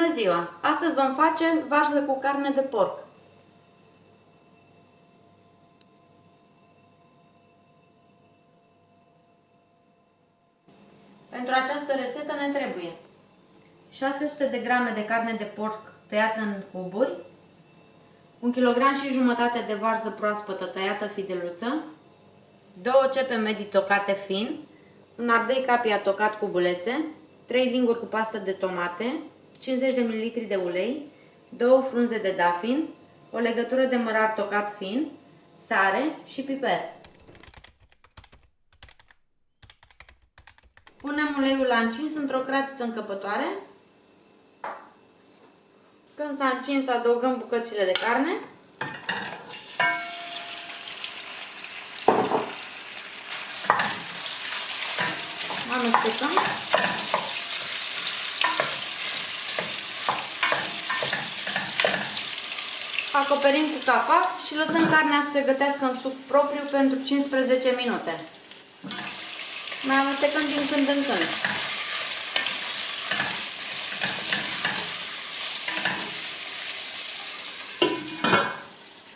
Bună ziua! Astăzi vom face varză cu carne de porc. Pentru această rețetă ne trebuie 600 de grame de carne de porc tăiată în cuburi, 1,5 kg de varză proaspătă tăiată fideluță, 2 cepe medii tocate fin, un ardei capia tocat cubulețe, 3 linguri cu pastă de tomate, 50 de ml de ulei, 2 frunze de dafin, o legătură de mărar tocat fin, sare și piper. Punem uleiul la încins într-o cratiță încăpătoare. Când s-a încins, adăugăm bucățile de carne. Amestecăm. Acoperim cu capac și lăsăm carnea să se gătească în suc propriu pentru 15 minute. Mai amestecăm din când în când.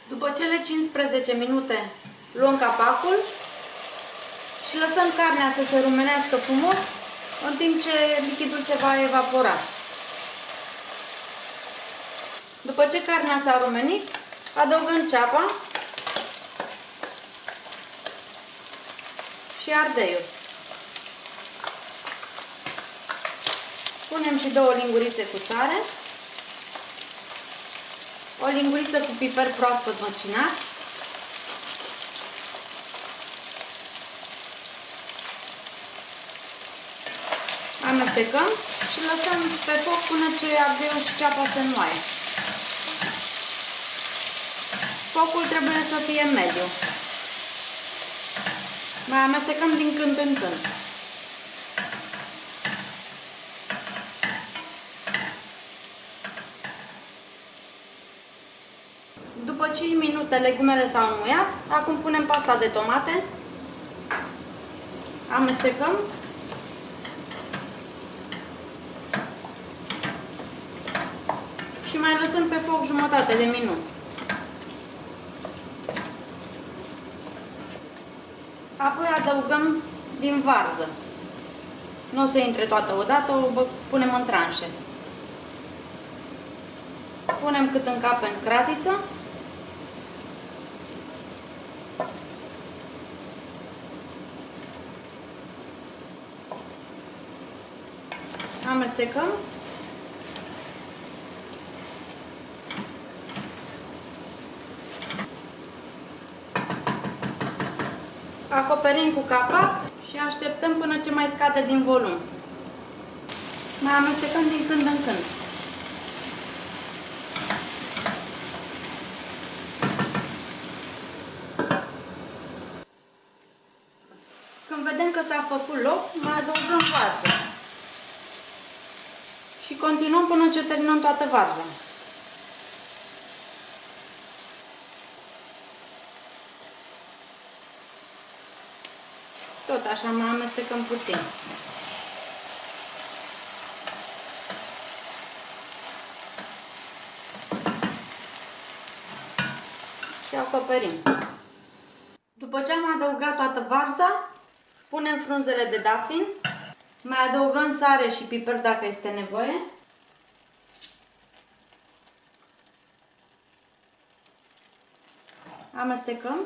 După cele 15 minute luăm capacul și lăsăm carnea să se rumenească frumos în timp ce lichidul se va evapora. După ce carnea s-a rumenit, adăugăm ceapa și ardeiul. Punem și 2 lingurițe cu sare, o linguriță cu piper proaspăt măcinat, amestecăm și lăsăm pe foc până ce ardeiul și ceapa se înmoaie. Focul trebuie să fie mediu. Mai amestecăm din când în când. După 5 minute legumele s-au înmuiat, acum punem pasta de tomate, amestecăm și mai lăsăm pe foc jumătate de minut. Apoi adăugăm din varză. Nu o să intre toată odată, o punem în tranșe. Punem cât încape în cratiță. Amestecăm. Acoperim cu capac și așteptăm până ce mai scade din volum. Mai amestecăm din când în când. Când vedem că s-a făcut loc, mai adăugăm varză. Și continuăm până ce terminăm toată varza. Tot așa mai amestecăm puțin. Și acoperim. După ce am adăugat toată varza, punem frunzele de dafin, mai adăugăm sare și piper dacă este nevoie. Amestecăm.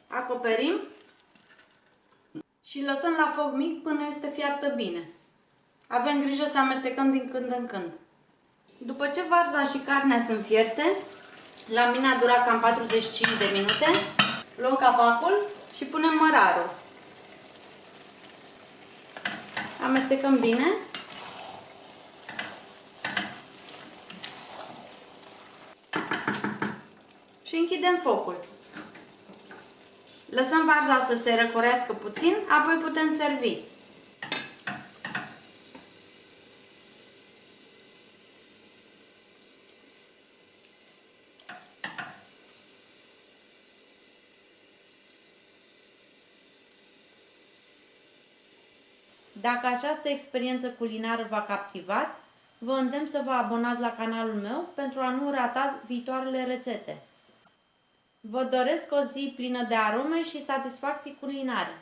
Acoperim și lăsăm la foc mic până este fiartă bine. Avem grijă să amestecăm din când în când. După ce varza și carnea sunt fierte, la mine a durat cam 45 de minute, luăm capacul și punem mărarul. Amestecăm bine. Și închidem focul. Lăsăm varza să se răcorească puțin, apoi putem servi. Dacă această experiență culinară v-a captivat, vă îndemn să vă abonați la canalul meu pentru a nu rata viitoarele rețete. Vă doresc o zi plină de arome și satisfacții culinare!